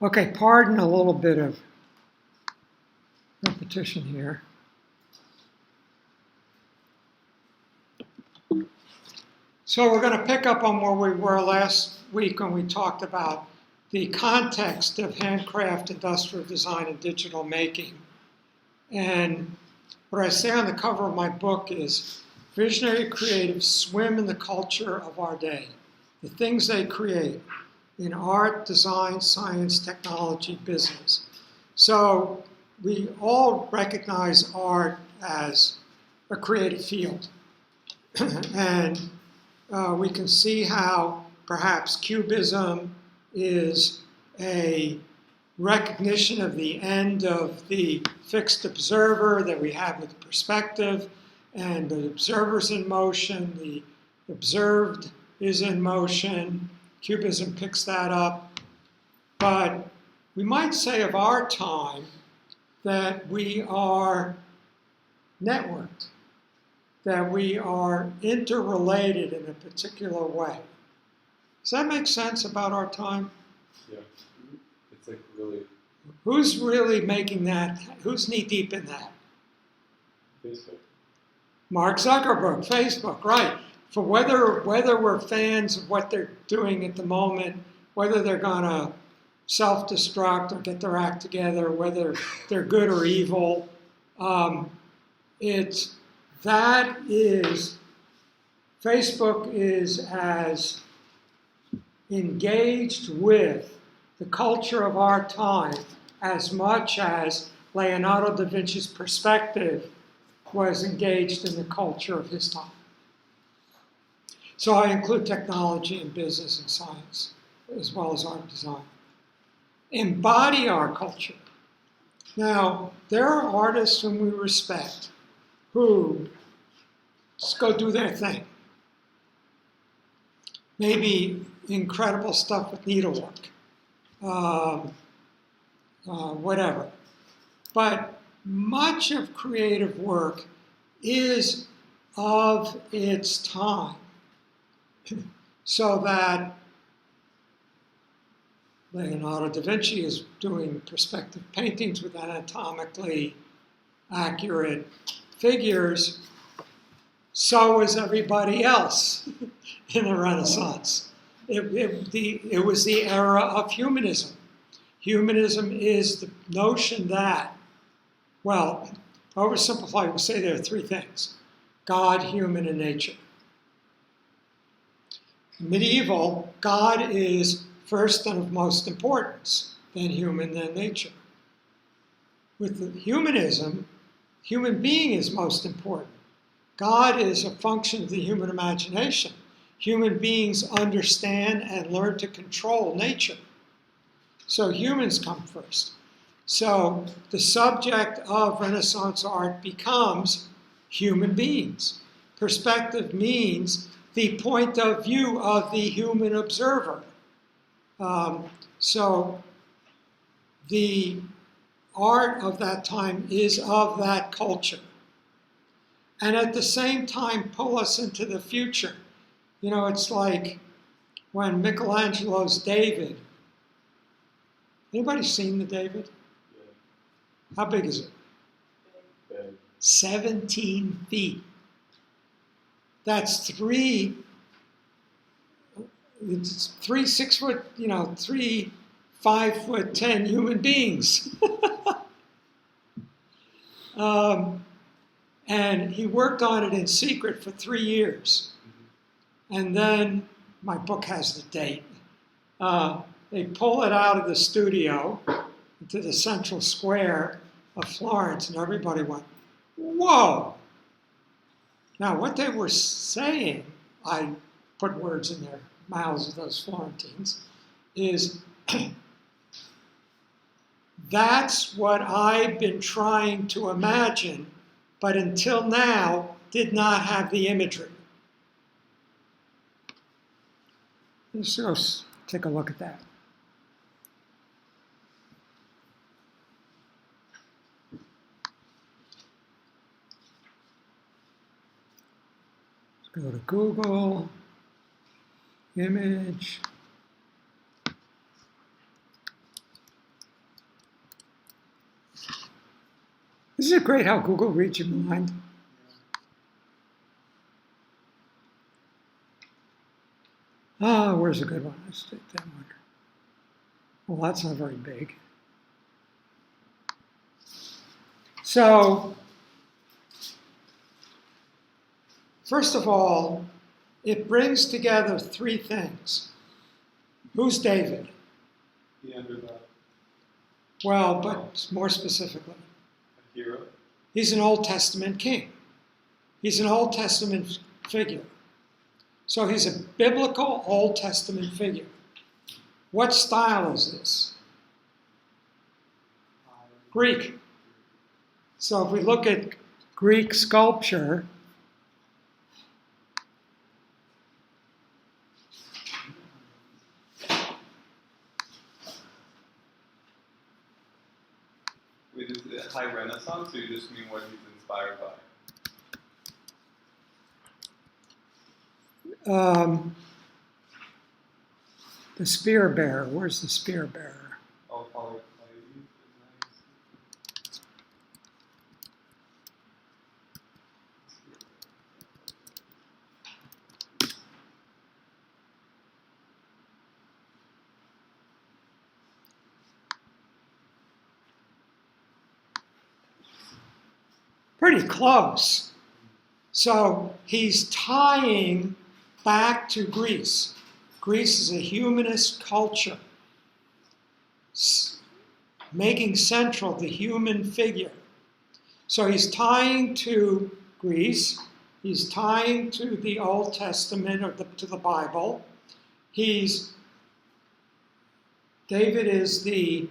Okay, pardon a little bit of repetition here. So we're going to pick up on where we were last week when we talked about the context of handcraft, industrial design, and digital making. And what I say on the cover of my book is, visionary creatives swim in the culture of our day. The things they create in art, design, science, technology, business. So we all recognize art as a creative field. And we can see how perhaps cubism is a recognition of the end of the fixed observer that we have with perspective, and the observer's in motion, the observed is in motion. Cubism picks that up. But we might say of our time that we are networked, that we are interrelated in a particular way. Does that make sense about our time? Yeah. It's like really... Who's really making that? Who's knee-deep in that? Facebook. Mark Zuckerberg, Facebook, right. For whether we're fans of what they're doing at the moment, whether they're going to self-destruct or get their act together, whether they're good or evil, Facebook is as engaged with the culture of our time as much as Leonardo da Vinci's perspective was engaged in the culture of his time. So I include technology and business and science, as well as art and design. Embody our culture. Now, there are artists whom we respect who just go do their thing. Maybe incredible stuff with needlework, whatever. But much of creative work is of its time, so that Leonardo da Vinci is doing perspective paintings with anatomically accurate figures. So is everybody else in the Renaissance. It was the era of humanism. Humanism is the notion that, well, oversimplified, we'll say there are three things: God, human, and nature. Medieval, God is first and of most importance, then human, then nature. With the humanism, human being is most important. God is a function of the human imagination. Human beings understand and learn to control nature. So humans come first. So the subject of Renaissance art becomes human beings. Perspective means the point of view of the human observer. So the art of that time is of that culture. And at the same time, pull us into the future. You know, it's like when Michelangelo's David. Anybody seen the David? Yeah. How big is it? Big. 17 feet. That's three 6 foot, 3 5'10" human beings. And he worked on it in secret for 3 years. And then, my book has the date, they pull it out of the studio into the central square of Florence, and everybody went, whoa! Now, what they were saying, I put words in their mouths of those Florentines, is that's what I've been trying to imagine, but until now did not have the imagery. Let's go take a look at that. Let's go to Google, image. Isn't it great how Google reads your mind? Ah, where's a good one? Let's take that one. Well, that's not very big. So, first of all, it brings together three things. Who's David? The underdog. Well, but more specifically, A hero. he's an Old Testament king. He's an Old Testament figure. So he's a biblical Old Testament figure. What style is this? Greek. So if we look at Greek sculpture, Wait, is it high Renaissance, or you just mean what he's inspired by? the spear bearer. Where's the spear bearer? Oh, Pleiades is nice. Pretty close. So he's tying back to Greece. Greece is a humanist culture, making central the human figure. So he's tying to Greece. He's tying to the Old Testament or to the Bible. David is the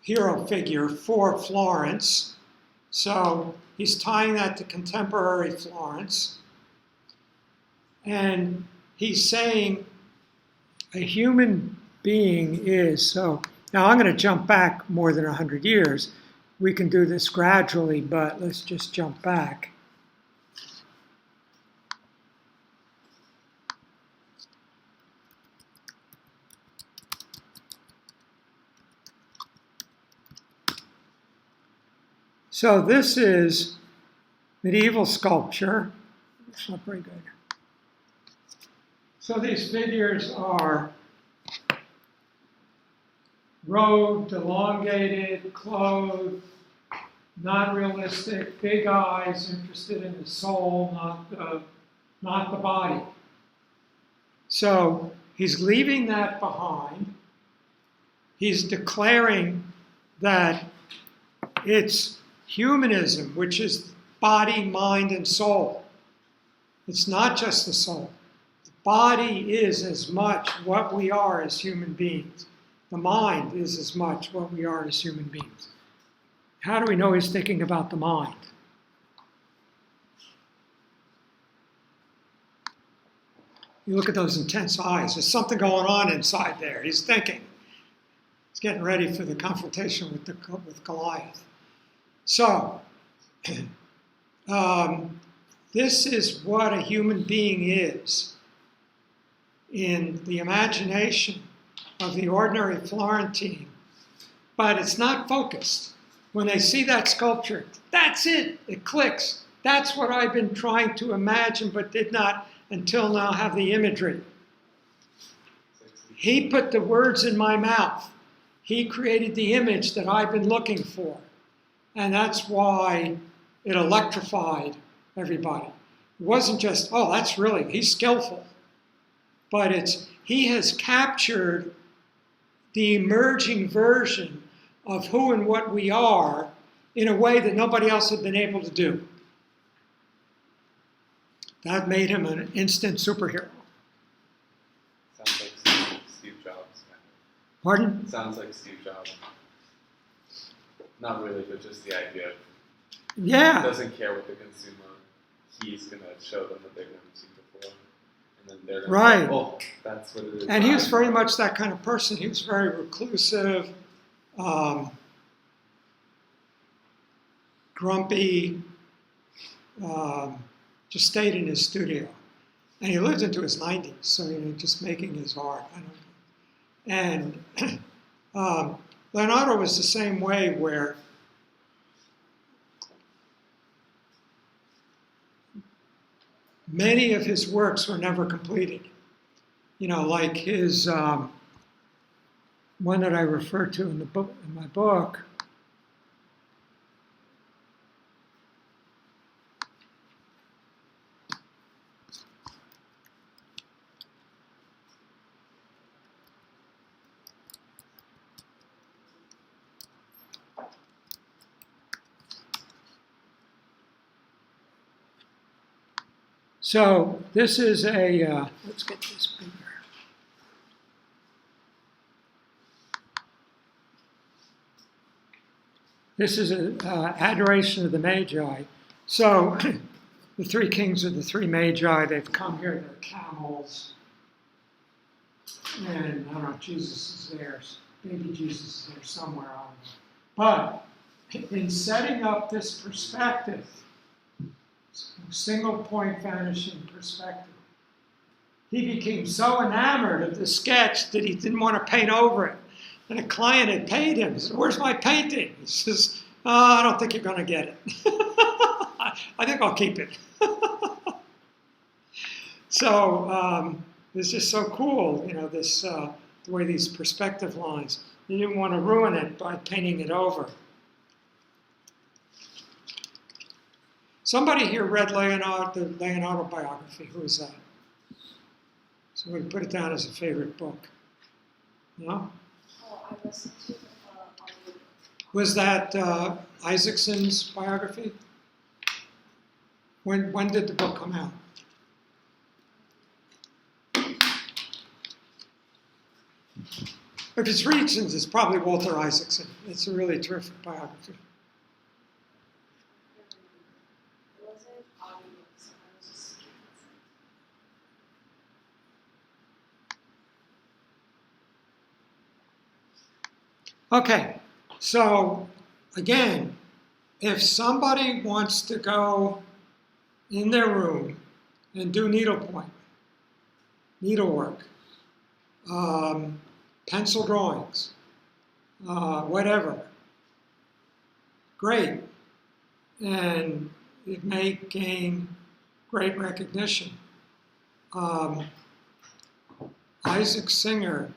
hero figure for Florence. So he's tying that to contemporary Florence. And he's saying a human being is, so now I'm going to jump back more than 100 years. We can do this gradually, but let's just jump back. So this is medieval sculpture. It's not very good. So these figures are robed, elongated, clothed, not realistic, big eyes, interested in the soul, not the body. So he's leaving that behind. He's declaring that it's humanism, which is body, mind, and soul. It's not just the soul. The body is as much what we are as human beings. The mind is as much what we are as human beings. How do we know he's thinking about the mind? You look at those intense eyes. There's something going on inside there. He's thinking. He's getting ready for the confrontation with Goliath. So, this is what a human being is in the imagination of the ordinary Florentine. But it's not focused. When they see that sculpture, that's it. It clicks. That's what I've been trying to imagine, but did not until now have the imagery. He put the words in my mouth. He created the image that I've been looking for. And that's why it electrified everybody. It wasn't just, oh, he's skillful. But he has captured the emerging version of who and what we are in a way that nobody else had been able to do. That made him an instant superhero. Sounds like Steve Jobs. Pardon? Sounds like Steve Jobs. Not really, but just the idea. Yeah. He doesn't care what the consumer. He's going to show them that they've never seen before. And then they're going to say, oh, that's what it is. And he was very much that kind of person. He was very reclusive, grumpy, just stayed in his studio. And he lived into his 90s, so just making his art. And Leonardo was the same way, where many of his works were never completed. You know, like his one that I refer to in my book. So this is a, let's get this bigger. This is an adoration of the Magi. So the three kings are the three Magi. They've come here, they're camels. And I don't know, Jesus is there. Baby Jesus is there somewhere. I don't know. But in setting up this perspective, single point vanishing perspective, he became so enamored of the sketch that he didn't want to paint over it. And a client had paid him. He said, "Where's my painting?" He says, "Oh, I don't think you're going to get it." I think I'll keep it. So it's just so cool, you know, this the way these perspective lines. You didn't want to ruin it by painting it over. Somebody here read the Leonardo biography. Who is that? So we put it down as a favorite book. No? Oh, I listened to the audio. Was that Isaacson's biography? When did the book come out? If it's Readson's, it's probably Walter Isaacson. It's a really terrific biography. It wasn't audio, so I was just Okay, so again, if somebody wants to go in their room and do needlework, pencil drawings, whatever, great. And it may gain great recognition. Isaac Singer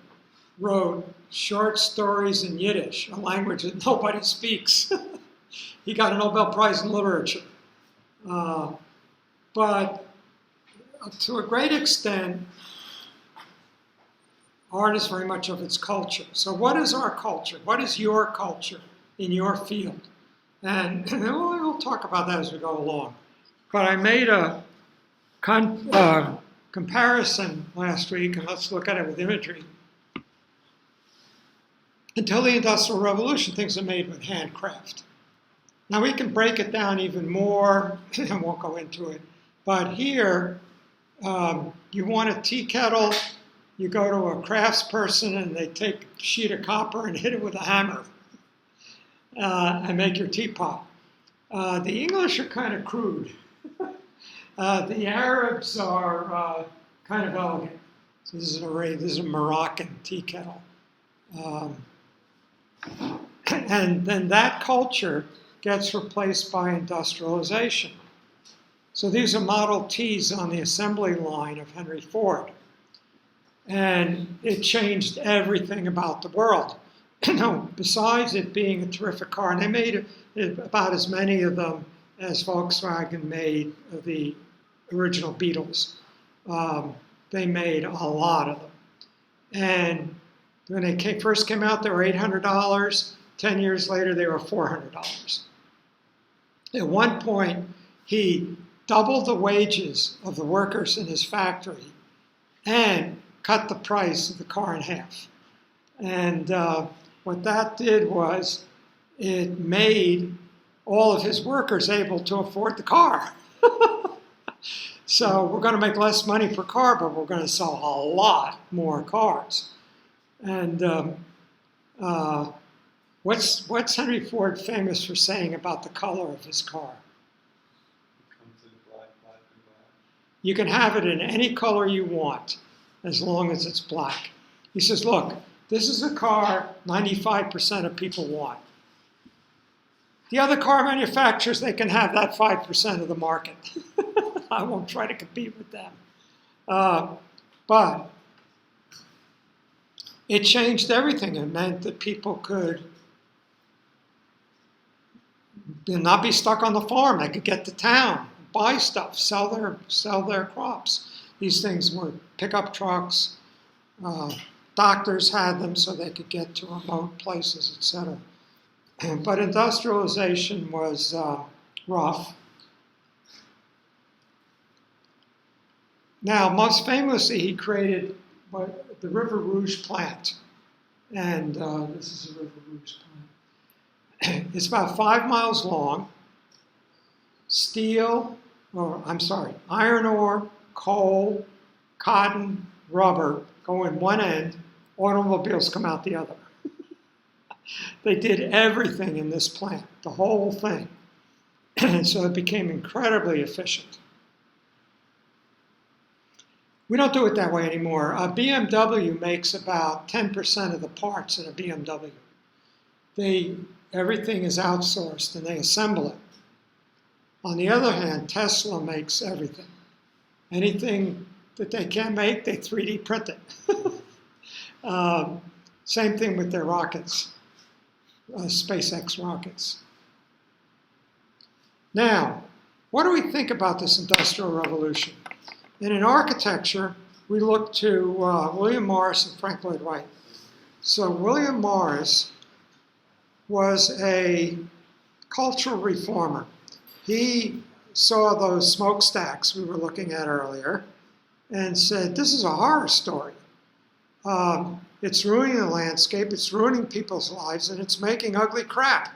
wrote short stories in Yiddish, a language that nobody speaks. He got a Nobel Prize in Literature. But to a great extent, art is very much of its culture. So what is our culture? What is your culture in your field? And we'll talk about that as we go along. But I made a comparison last week, and let's look at it with imagery. Until the Industrial Revolution, things are made with handcraft. Now we can break it down even more, I won't go into it. But here, you want a tea kettle, you go to a craftsperson and they take a sheet of copper and hit it with a hammer and make your teapot. The English are kind of crude. The Arabs are kind of elegant. So this is a Moroccan tea kettle. And then that culture gets replaced by industrialization. So these are Model Ts on the assembly line of Henry Ford. And it changed everything about the world. Besides it being a terrific car, and they made about as many of them as Volkswagen made of the original Beetles. They made a lot of them. And when they first came out, they were $800. 10 years later, they were $400. At one point, he doubled the wages of the workers in his factory and cut the price of the car in half. And what that did was it made all of his workers able to afford the car. So we're going to make less money per car, but we're going to sell a lot more cars. And what's Henry Ford famous for saying about the color of his car? It comes in black, black, and black. You can have it in any color you want, as long as it's black. He says, look, this is a car 95% of people want. The other car manufacturers, they can have that 5% of the market. I won't try to compete with them. But it changed everything. It meant that people could not be stuck on the farm. They could get to town, buy stuff, sell their crops. These things were pickup trucks. Doctors had them so they could get to remote places, etc. But industrialization was rough. Now, most famously, he created the River Rouge plant. And this is a River Rouge plant. It's about 5 miles long. Iron ore, coal, cotton, rubber go in one end, automobiles come out the other. They did everything in this plant, the whole thing. And so it became incredibly efficient. We don't do it that way anymore. A BMW makes about 10% of the parts in a BMW. Everything is outsourced and they assemble it. On the other hand, Tesla makes everything. Anything that they can make, they 3D print it. Same thing with their rockets, SpaceX rockets. Now, what do we think about this Industrial Revolution? And in architecture, we look to William Morris and Frank Lloyd Wright. So William Morris was a cultural reformer. He saw those smokestacks we were looking at earlier and said, this is a horror story. It's ruining the landscape, it's ruining people's lives, and it's making ugly crap.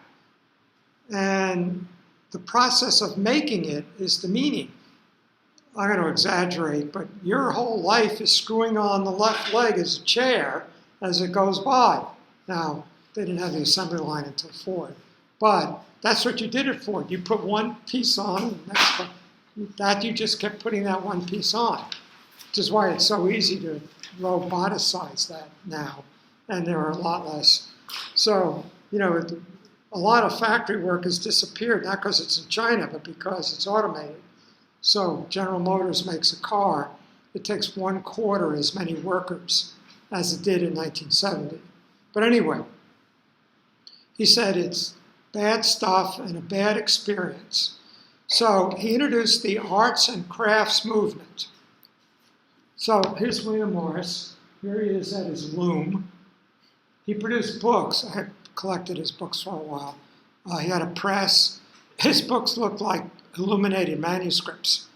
And the process of making it is the meaning. I'm going to exaggerate, but your whole life is screwing on the left leg as a chair as it goes by. Now, they didn't have the assembly line until Ford, but that's what you did it for. You put one piece on, and that you just kept putting that one piece on, which is why it's so easy to roboticize that now, and there are a lot less. So, a lot of factory work has disappeared, not because it's in China, but because it's automated. So General Motors makes a car, it takes 1/4 as many workers as it did in 1970. But anyway, he said it's bad stuff and a bad experience. So he introduced the arts and crafts movement. So here's William Morris. Here he is at his loom. He produced books. I had collected his books for a while. He had a press. His books looked like illuminated manuscripts.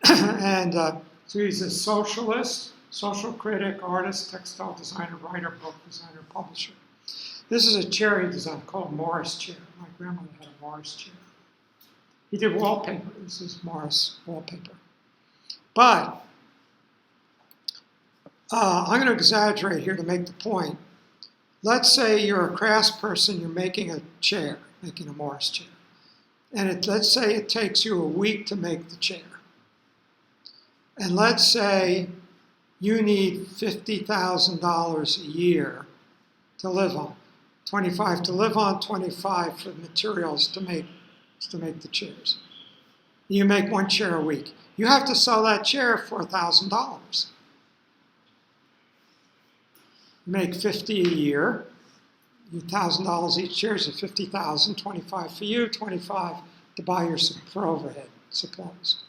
And so he's a socialist, social critic, artist, textile designer, writer, book designer, publisher. This is a chair he designed called Morris chair. My grandmother had a Morris chair. He did wallpaper. This is Morris wallpaper. But I'm going to exaggerate here to make the point. Let's say you're a craftsperson, you're making a chair, making a Morris chair. And let's say it takes you a week to make the chair. And let's say you need $50,000 a year to live on. 25 to live on, 25 for materials to make the chairs. You make one chair a week. You have to sell that chair for $1,000. You make 50 a year. $1,000 each chair is $50,000, 25 for you, 25 to buy for overhead supplies.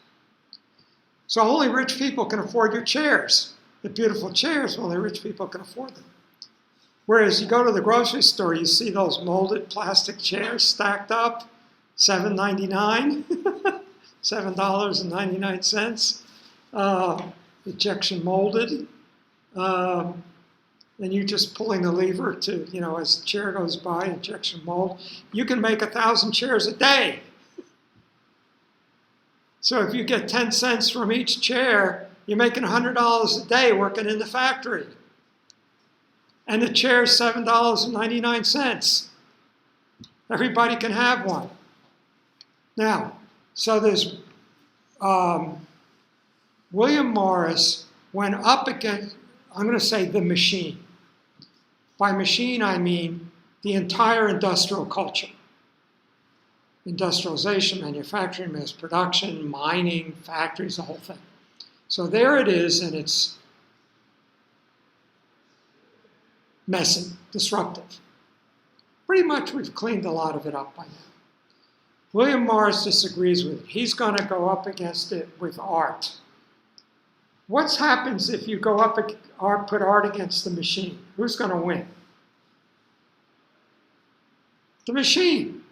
So only rich people can afford your chairs. The beautiful chairs, only rich people can afford them. Whereas you go to the grocery store, you see those molded plastic chairs stacked up, $7.99, $7.99, injection molded. And you just pulling the lever to, as the chair goes by, injection mold. You can make 1,000 chairs a day. So if you get 10 cents from each chair, you're making $100 a day working in the factory. And the chair's $7.99. Everybody can have one. Now, so there's William Morris went up against, I'm going to say the machine. By machine, I mean the entire industrial culture. Industrialization, manufacturing, mass production, mining, factories, the whole thing. So there it is, and it's messy, disruptive. Pretty much we've cleaned a lot of it up by now. William Morris disagrees with it. He's going to go up against it with art. What happens if you go up put art against the machine? Who's going to win? The machine.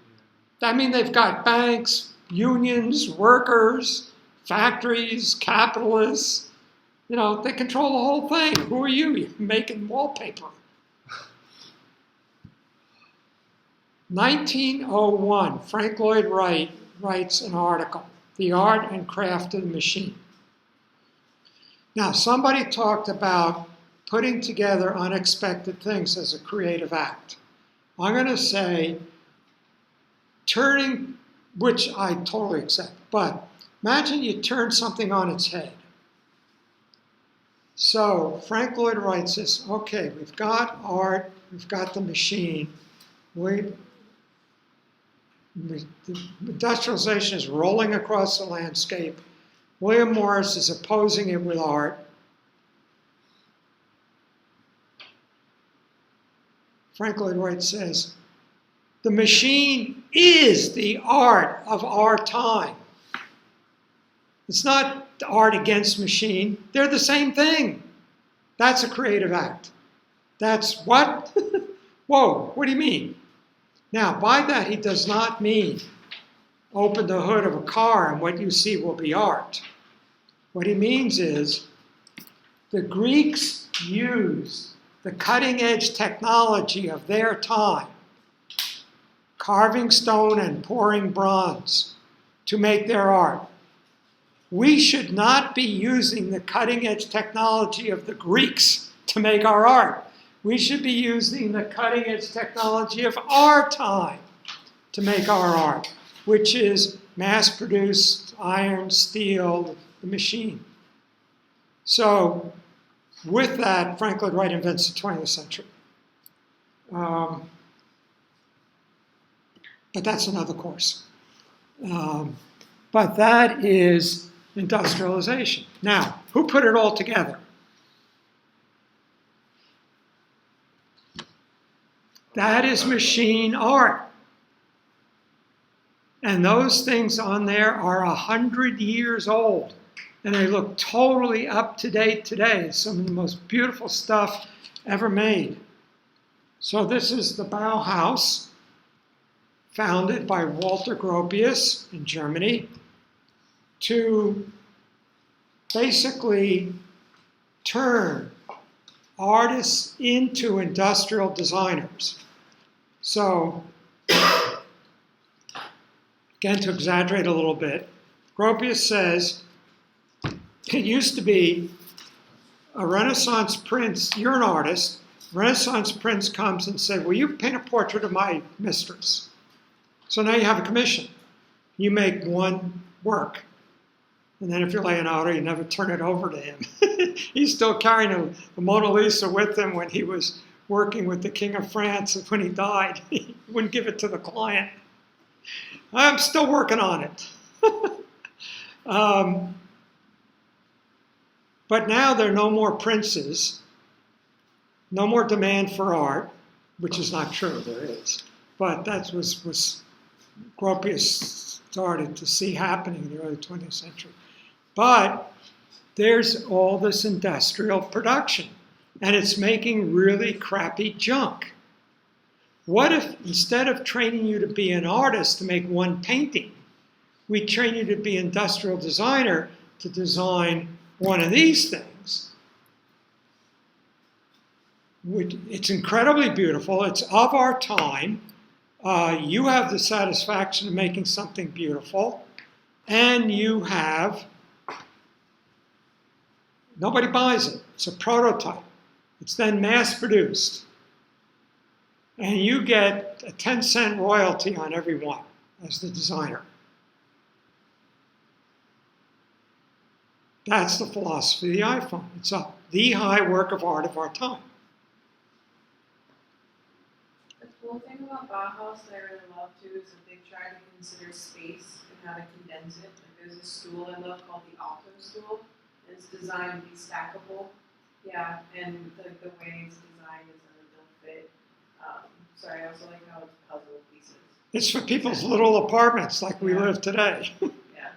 I mean, they've got banks, unions, workers, factories, capitalists. You know, they control the whole thing. Who are you? You're making wallpaper. 1901, Frank Lloyd Wright writes an article, The Art and Craft of the Machine. Now, somebody talked about putting together unexpected things as a creative act. I'm going to say turning, which I totally accept, but imagine you turn something on its head. So Frank Lloyd Wright says, okay, we've got art, we've got the machine. Industrialization is rolling across the landscape. William Morris is opposing it with art. Frank Lloyd Wright says, the machine is the art of our time. It's not art against machine. They're the same thing. That's a creative act. That's what? Whoa, what do you mean? Now, by that, he does not mean open the hood of a car and what you see will be art. What he means is the Greeks used the cutting-edge technology of their time, carving stone and pouring bronze, to make their art. We should not be using the cutting-edge technology of the Greeks to make our art. We should be using the cutting-edge technology of our time to make our art, which is mass-produced iron, steel, the machine. So with that, Frank Lloyd Wright invents the 20th century. But that's another course. But that is industrialization. Now, who put it all together? That is machine art. And those things on there are 100 years old. And they look totally up to date today. Some of the most beautiful stuff ever made. So this is the Bauhaus, founded by Walter Gropius in Germany, to basically turn artists into industrial designers. So, again, to exaggerate a little bit, Gropius says, it used to be a Renaissance prince, you're an artist, Renaissance prince comes and says, will you paint a portrait of my mistress? So now you have a commission. You make one work. And then if you're Leonardo, you never turn it over to him. He's still carrying the Mona Lisa with him when he was working with the King of France. And when he died, he wouldn't give it to the client. I'm still working on it. But now there are no more princes, no more demand for art, which is not true, there is. But that was Gropius started to see happening in the early 20th century. But there's all this industrial production, and it's making really crappy junk. What if instead of training you to be an artist to make one painting, we train you to be an industrial designer to design one of these things? It's incredibly beautiful. It's of our time. You have the satisfaction of making something beautiful, and you have, nobody buys it. It's a prototype. It's then mass produced. And you get a 10-cent royalty on every one as the designer. That's the philosophy of the iPhone. It's the high work of art of our time. cool thing about Bauhaus that I really love too is that they try to consider space and how to condense it. Like there's a stool I love called the Alto stool, and it's designed to be stackable. Yeah, and the way it's designed is that it'll fit. So I also like how it's puzzle pieces. It's for people's little apartments like we live today. Yeah,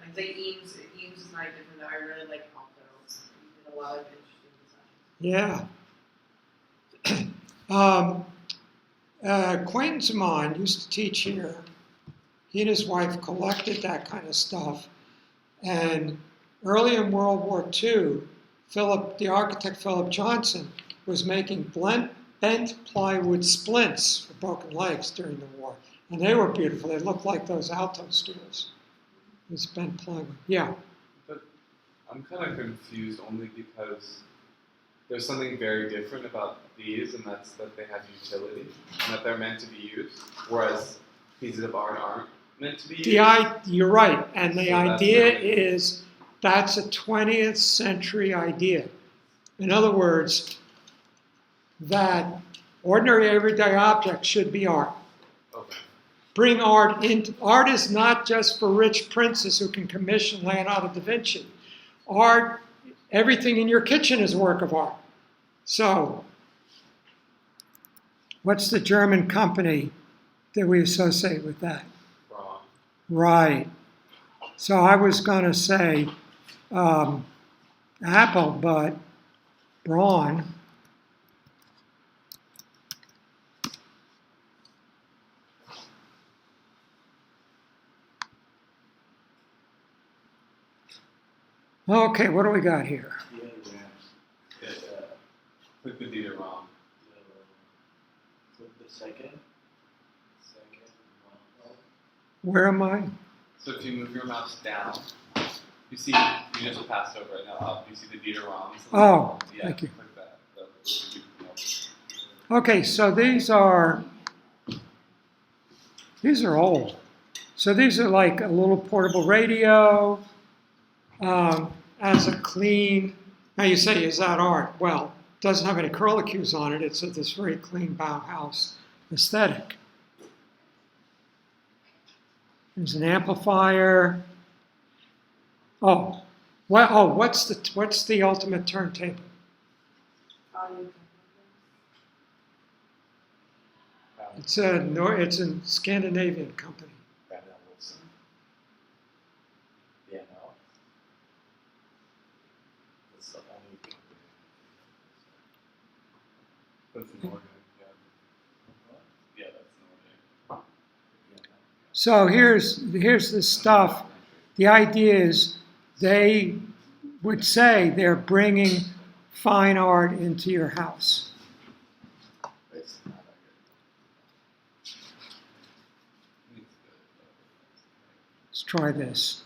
like the Eames is not different though. I really like Alto. You did a lot of interesting design. Yeah. Acquaintance of mine used to teach here. He and his wife collected that kind of stuff. And early in World War II, the architect Philip Johnson was making bent plywood splints for broken legs during the war. And they were beautiful. They looked like those Alto stools. It's bent plywood. Yeah. But I'm kind of confused only because there's something very different about these, and that's that they have utility and that they're meant to be used, whereas pieces of art aren't meant to be used. You're right. And the idea is that's a 20th century idea. In other words, that ordinary everyday objects should be art. Okay. Bring art into art is not just for rich princes who can commission Leonardo da Vinci. Art, everything in your kitchen is a work of art. So, what's the German company that we associate with that? Wrong. Right. So I was going to say Apple, but Braun. Okay, what do we got here? Click the D to ROM. Click the second. Where am I? So if you move your mouse down, you see you just passed over it. Now up, you see the D to ROM. Oh, yeah, thank you. Click that. Those would be Okay, so these are old. So these are like a little portable radio as a clean. Now you say, is that art? Well, it doesn't have any curlicues on it. It's this very clean Bauhaus aesthetic. There's an amplifier. What's the ultimate turntable? It's a Scandinavian company. Yeah, no. That's the only thing. That's Nordic. Yeah, that's Nordic. So here's the stuff. The idea is they would say they're bringing fine art into your house. Let's try this.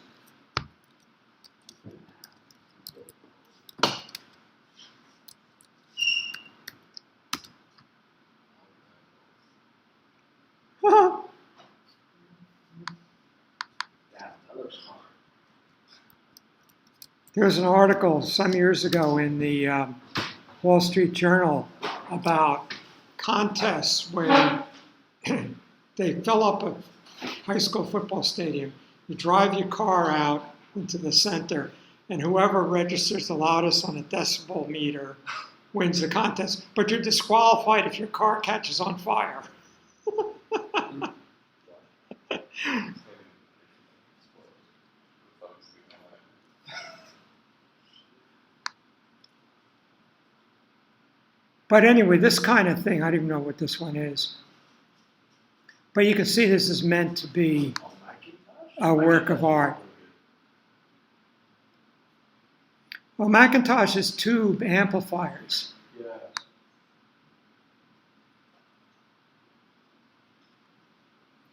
There was an article some years ago in the Wall Street Journal about contests where they fill up a high school football stadium. You drive your car out into the center, and whoever registers the loudest on a decibel meter wins the contest. But you're disqualified if your car catches on fire. But anyway, this kind of thing, I don't even know what this one is. But you can see this is meant to be a work of art. Well, Macintosh is tube amplifiers. Yeah.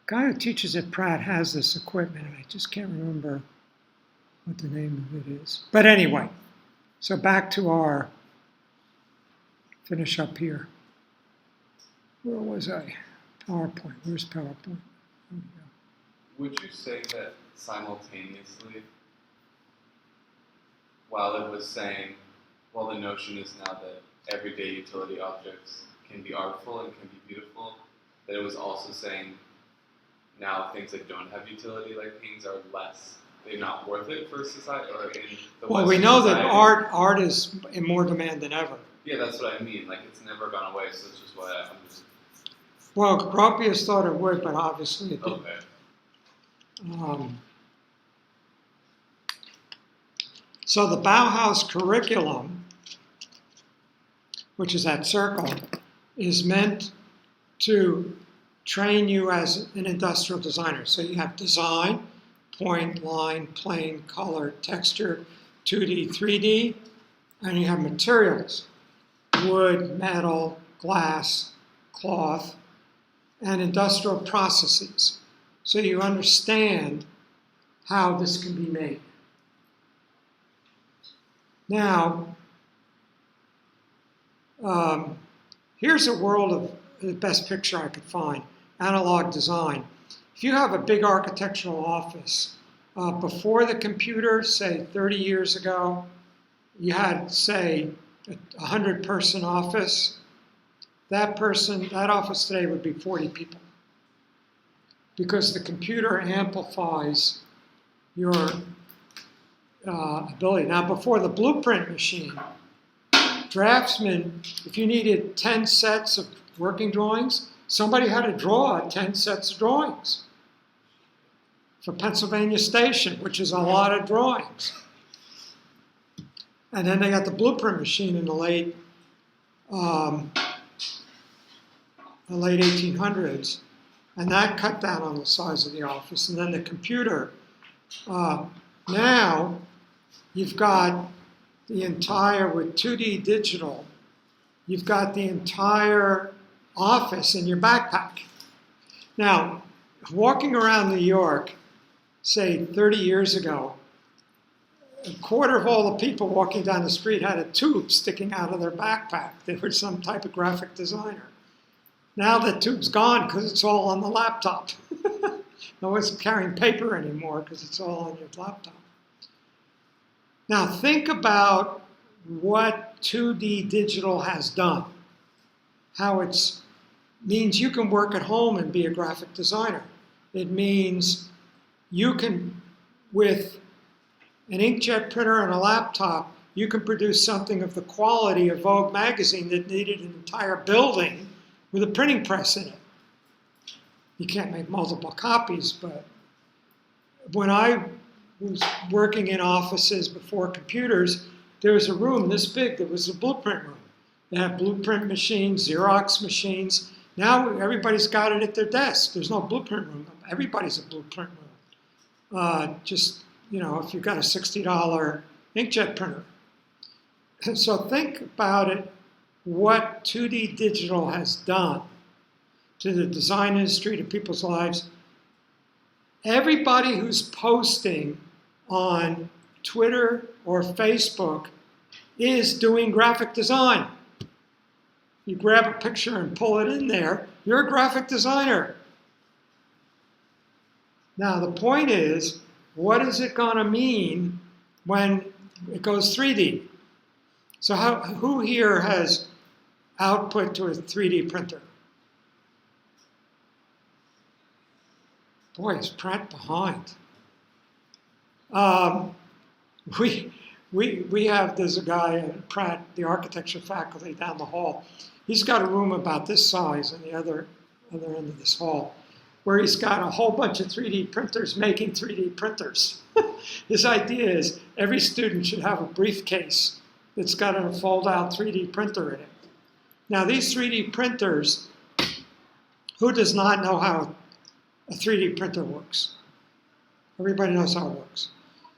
Guy who teaches at Pratt has this equipment, and I just can't remember what the name of it is. But anyway, so back to our finish up here. Where was I? PowerPoint. Where's PowerPoint? There we go. Would you say that simultaneously, while it was saying, well, the notion is now that everyday utility objects can be artful and can be beautiful, that it was also saying now things that don't have utility, like things are less, they're not worth it for society or in the Well, we Western know society. that art is in more demand than ever. Yeah, that's what I mean. Like it's never gone away, so that's just why I'm just Well, Gropius thought it would, but obviously it didn't. okay. So the Bauhaus curriculum, which is that circle, is meant to train you as an industrial designer. So you have design, point, line, plane, color, texture, 2D, 3D, and you have materials, wood, metal, glass, cloth, and industrial processes. So you understand how this can be made. Now, here's a world of the best picture I could find, analog design. If you have a big architectural office, before the computer, say 30 years ago, you had, say, a 100-person office. That office today would be 40 people. Because the computer amplifies your ability. Now, before the blueprint machine, draftsmen, if you needed 10 sets of working drawings, somebody had to draw 10 sets of drawings for Pennsylvania Station, which is a lot of drawings. And then they got the blueprint machine in the late 1800s, and that cut down on the size of the office. And then the computer. Now you've got the entire, with 2D digital, you've got the entire office in your backpack. Now, walking around New York, say 30 years ago, a quarter of all the people walking down the street had a tube sticking out of their backpack. They were some type of graphic designer. Now the tube's gone because it's all on the laptop. No one's carrying paper anymore because it's all on your laptop. Now think about what 2D digital has done. How it means you can work at home and be a graphic designer. It means you can, with an inkjet printer and a laptop, you can produce something of the quality of Vogue magazine that needed an entire building with a printing press in it. You can't make multiple copies, but when I was working in offices before computers, there was a room this big that was a blueprint room. They had blueprint machines, Xerox machines. Now everybody's got it at their desk. There's no blueprint room. Everybody's a blueprint room. If you've got a $60 inkjet printer. So think about it, what 2D digital has done to the design industry, to people's lives. Everybody who's posting on Twitter or Facebook is doing graphic design. You grab a picture and pull it in there, you're a graphic designer. Now the point is, what is it going to mean when it goes 3D? So who here has output to a 3D printer? Boy, is Pratt behind. There's a guy at Pratt, the architecture faculty down the hall. He's got a room about this size on the other end of this hall, where he's got a whole bunch of 3D printers making 3D printers. His idea is every student should have a briefcase that's got a fold-out 3D printer in it. Now, these 3D printers, who does not know how a 3D printer works? Everybody knows how it works.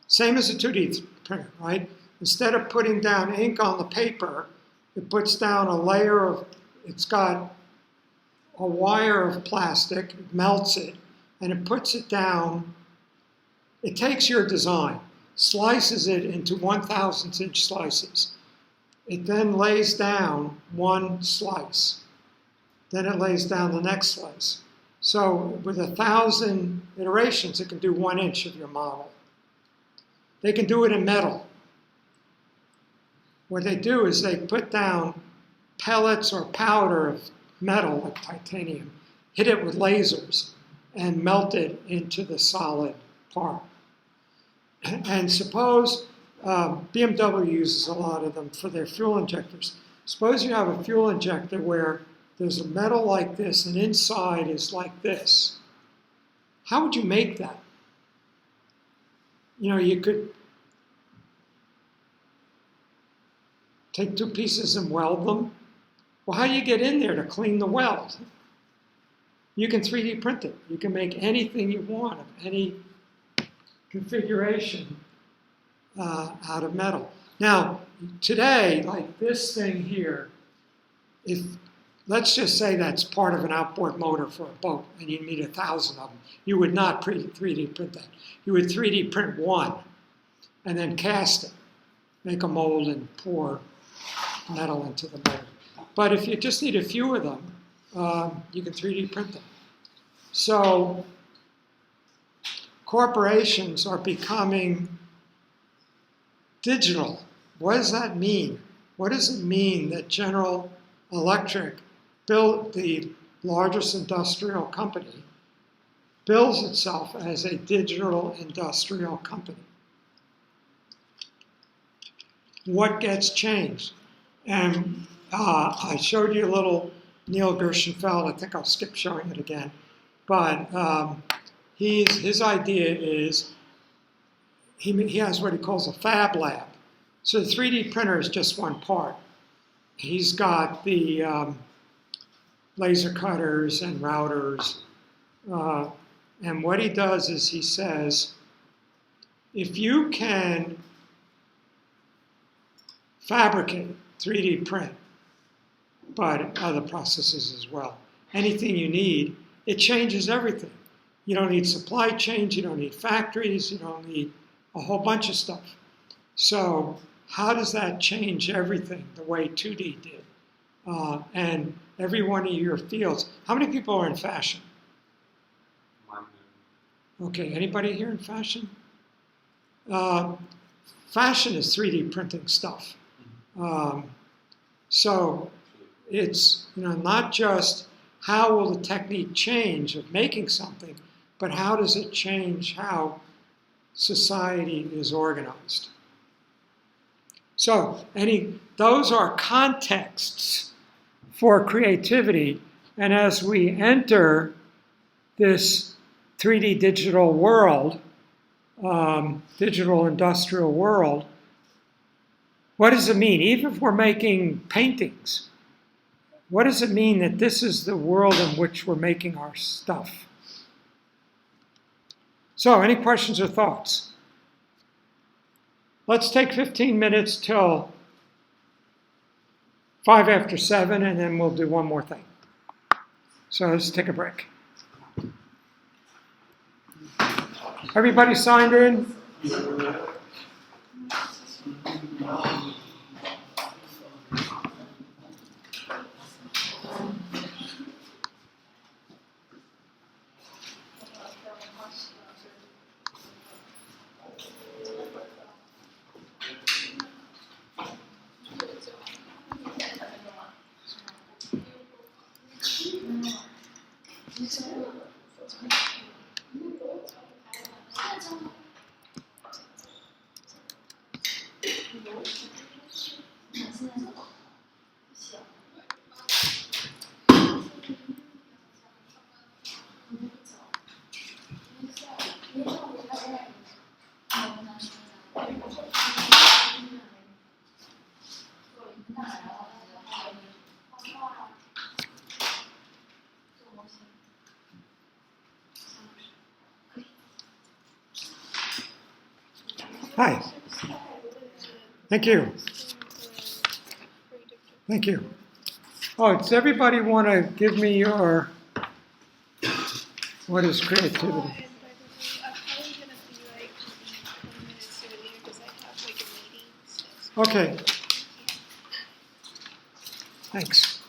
Same as a 2D printer, right? Instead of putting down ink on the paper, it puts down a layer of, it's got a wire of plastic, it melts it, and it puts it down. It takes your design, slices it into 1,000th inch slices. It then lays down one slice. Then it lays down the next slice. So with 1,000 iterations, it can do 1 inch of your model. They can do it in metal. What they do is they put down pellets or powder of metal, like titanium, hit it with lasers and melt it into the solid part. And suppose BMW uses a lot of them for their fuel injectors. Suppose you have a fuel injector where there's a metal like this and inside is like this. How would you make that? You know, you could take two pieces and weld them. Well, how do you get in there to clean the weld? You can 3D print it. You can make anything you want of any configuration out of metal. Now, today, like this thing here, if let's just say that's part of an outboard motor for a boat, and you need 1,000 of them, you would not 3D print that. You would 3D print one, and then cast it, make a mold, and pour metal into the mold. But if you just need a few of them, you can 3D print them. So corporations are becoming digital. What does that mean? What does it mean that General Electric, built the largest industrial company, bills itself as a digital industrial company? What gets changed? And I showed you a little Neil Gershenfeld. I think I'll skip showing it again. But his idea is he has what he calls a fab lab. So the 3D printer is just one part. He's got the laser cutters and routers. And what he does is he says, if you can fabricate, 3D print, but other processes as well, anything you need, it changes everything. You don't need supply chains, you don't need factories, you don't need a whole bunch of stuff. So how does that change everything the way 2D did? And every one of your fields. How many people are in fashion? Okay, anybody here in fashion? Fashion is 3D printing stuff. So it's not just how will the technique change of making something, but how does it change how society is organized? So those are contexts for creativity. And as we enter this 3D digital world, digital industrial world, what does it mean? Even if we're making paintings, what does it mean that this is the world in which we're making our stuff? So, any questions or thoughts? Let's take 15 minutes till 5 after 7, and then we'll do one more thing. So let's take a break. Everybody signed in? Hi. Thank you. Thank you. Oh, does everybody want to give me your, what is creativity? I'm probably gonna be like 20 minutes earlier because I have like a meeting. So. Okay. Thanks.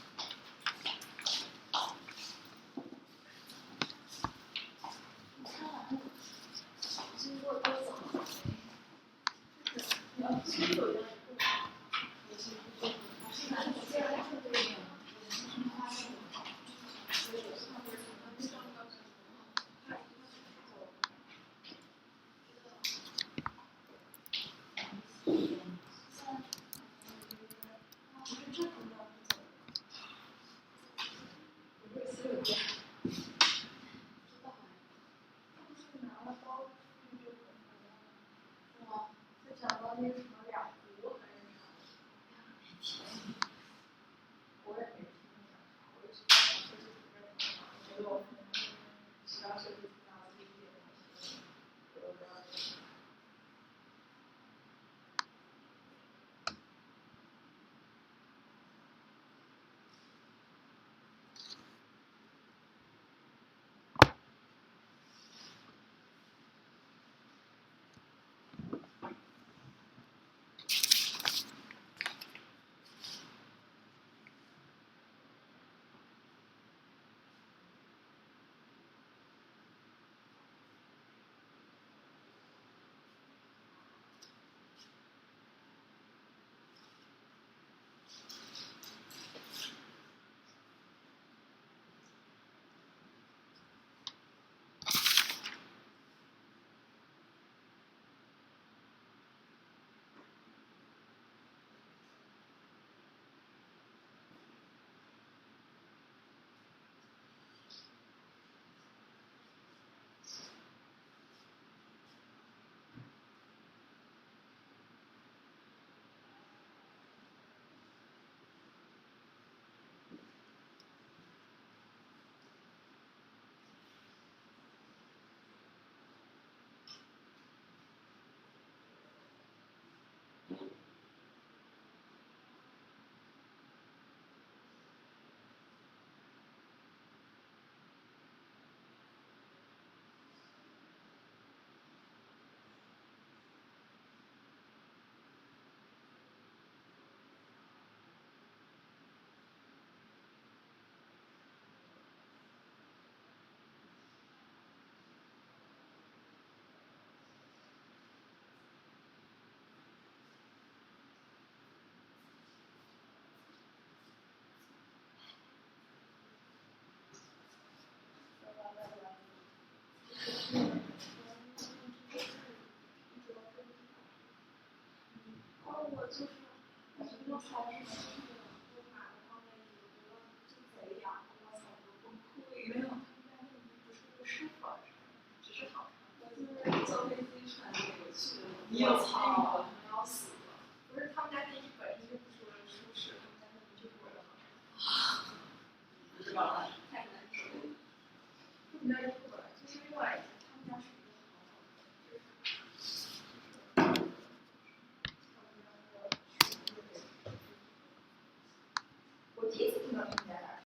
뭐 테이스팅 같은 데